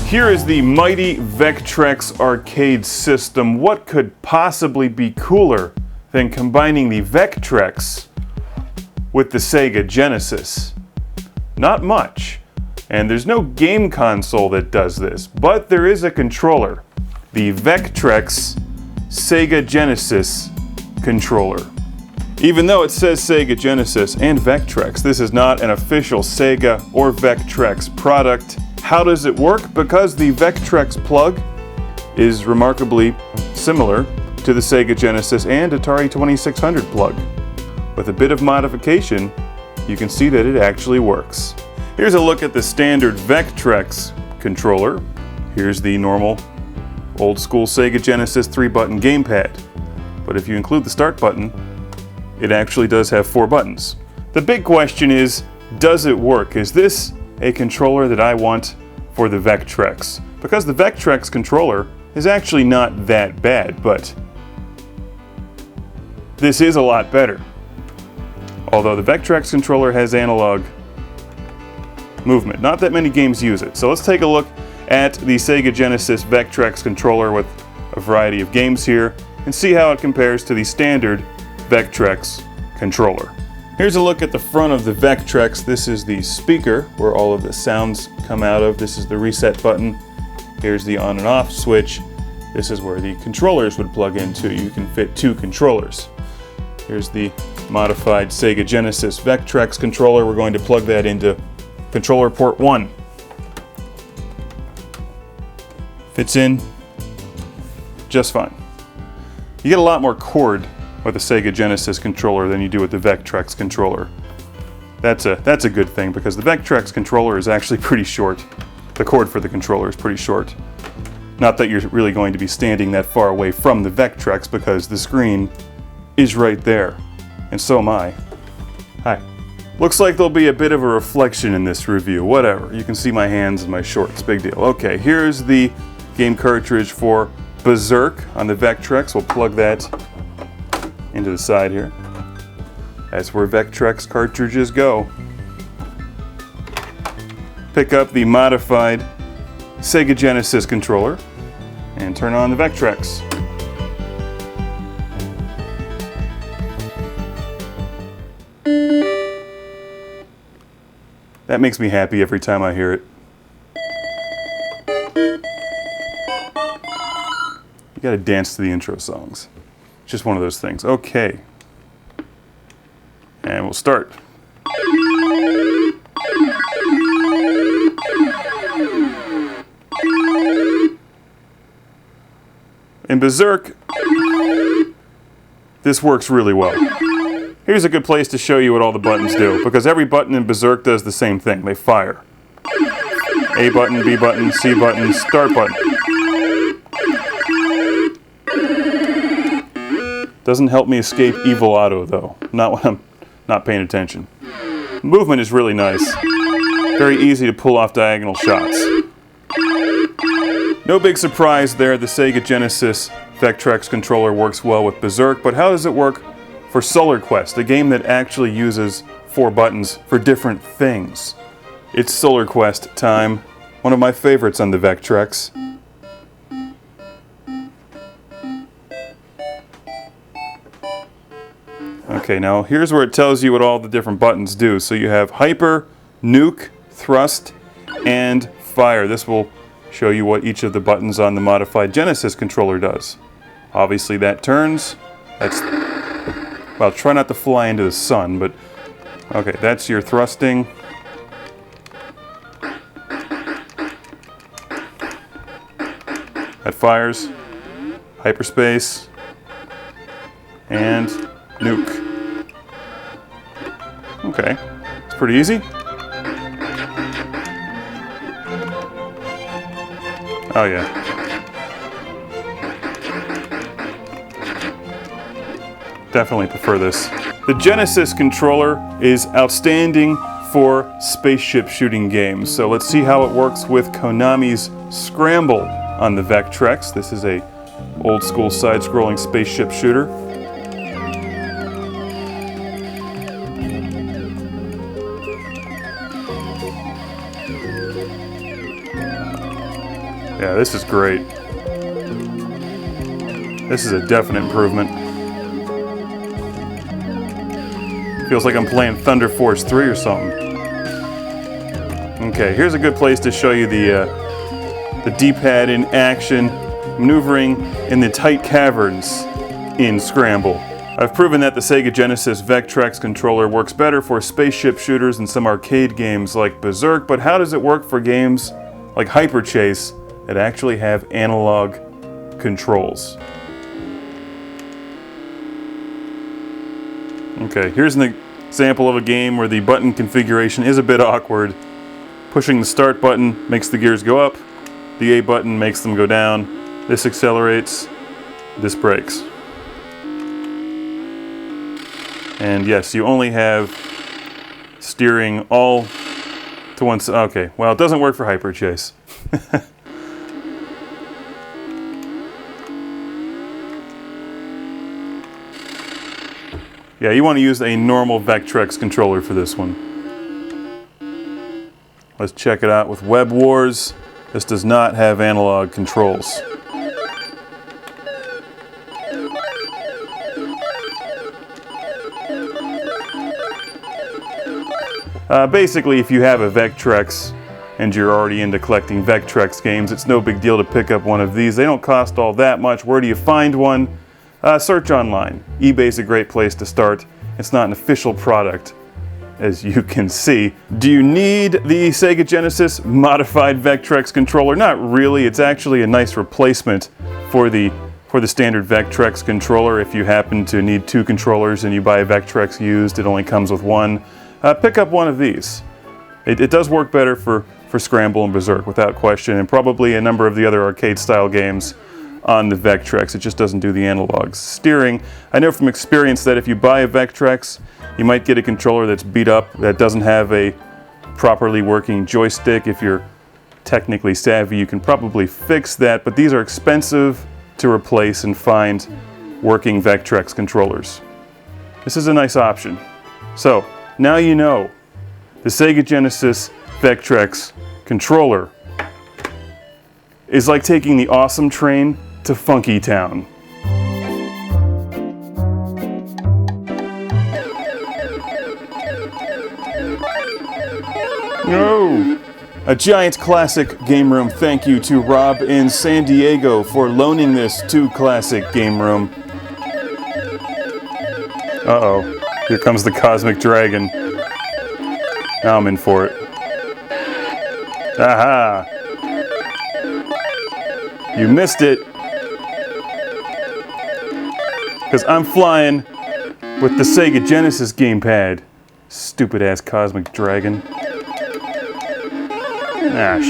Here is the mighty Vectrex arcade system. What could possibly be cooler than combining the Vectrex with the Sega Genesis? Not much. And there's no game console that does this, but there is a controller. The Vectrex Sega Genesis controller. Even though it says Sega Genesis and Vectrex, this is not an official Sega or Vectrex product. How does it work? Because the Vectrex plug is remarkably similar to the Sega Genesis and Atari 2600 plug. With a bit of modification, you can see that it actually works. Here's a look at the standard Vectrex controller. Here's the normal old school Sega Genesis 3-button gamepad. But if you include the start button, it actually does have 4 buttons. The big question is, does it work? Is this a controller that I want for the Vectrex? Because the Vectrex controller is actually not that bad, but this is a lot better. Although the Vectrex controller has analog movement. Not that many games use it. So let's take a look at the Sega Genesis Vectrex controller with a variety of games here and see how it compares to the standard Vectrex controller. Here's a look at the front of the Vectrex. This is the speaker where all of the sounds come out of. This is the reset button. Here's the on and off switch. This is where the controllers would plug into. You can fit 2 controllers. Here's the modified Sega Genesis Vectrex controller. We're going to plug that into controller port 1. Fits in just fine. You get a lot more cord with the Sega Genesis controller than you do with the Vectrex controller. That's a good thing because the Vectrex controller is actually pretty short. The cord for the controller is pretty short. Not that you're really going to be standing that far away from the Vectrex because the screen is right there. And so am I. Hi. Looks like there'll be a bit of a reflection in this review. Whatever. You can see my hands and my shorts. Big deal. Okay, here's the game cartridge for Berserk on the Vectrex. We'll plug that into the side here. That's where Vectrex cartridges go. Pick up the modified Sega Genesis controller and turn on the Vectrex. That makes me happy every time I hear it. You gotta dance to the intro songs. It's just one of those things. Okay. And we'll start. In Berserk, this works really well. Here's a good place to show you what all the buttons do, because every button in Berserk does the same thing. They fire. A button, B button, C button, start button. Doesn't help me escape Evil Auto, though. Not when I'm not paying attention. Movement is really nice. Very easy to pull off diagonal shots. No big surprise there, the Sega Genesis Vectrex controller works well with Berserk, but how does it work for Solar Quest, a game that actually uses 4 buttons for different things? It's Solar Quest time, one of my favorites on the Vectrex. Okay, now here's where it tells you what all the different buttons do. So you have Hyper, Nuke, Thrust, and Fire. This will show you what each of the buttons on the modified Genesis controller does. Obviously that turns. That's, well, try not to fly into the sun, but okay, that's your thrusting. That fires. Hyperspace. And Nuke. Okay, it's pretty easy. Oh yeah. Definitely prefer this. The Genesis controller is outstanding for spaceship shooting games. So let's see how it works with Konami's Scramble on the Vectrex. This is a old school side-scrolling spaceship shooter. Yeah, this is great. This is a definite improvement. Feels like I'm playing Thunder Force 3 or something. Okay, here's a good place to show you the D-pad in action, maneuvering in the tight caverns in Scramble. I've proven that the Sega Genesis Vectrex controller works better for spaceship shooters and some arcade games like Berserk, but how does it work for games like Hyperchase that actually have analog controls? Okay, here's an example of a game where the button configuration is a bit awkward. Pushing the start button makes the gears go up, the A button makes them go down, this accelerates, this brakes. And yes, you only have steering all to one side. Okay, well, it doesn't work for Hyperchase. Yeah, you want to use a normal Vectrex controller for this one. Let's check it out with Web Wars. This does not have analog controls. Basically, if you have a Vectrex and you're already into collecting Vectrex games, it's no big deal to pick up one of these. They don't cost all that much. Where do you find one? Search online. eBay's a great place to start. It's not an official product, as you can see. Do you need the Sega Genesis modified Vectrex controller? Not really. It's actually a nice replacement for the standard Vectrex controller. If you happen to need two controllers and you buy a Vectrex used, it only comes with one. Pick up one of these. It does work better for Scramble and Berserk without question, and probably a number of the other arcade-style games on the Vectrex. It just doesn't do the analog steering. I know from experience that if you buy a Vectrex, you might get a controller that's beat up, that doesn't have a properly working joystick. If you're technically savvy, you can probably fix that, but these are expensive to replace and find working Vectrex controllers. This is a nice option. So, now you know, the Sega Genesis Vectrex controller is like taking the awesome train to Funky Town. No! A giant classic game room. Thank you to Rob in San Diego for loaning this to Classic Game Room. Uh-oh. Here comes the Cosmic Dragon. Now I'm in for it. Aha! You missed it. Because I'm flying with the Sega Genesis gamepad. Stupid ass Cosmic Dragon. Ah,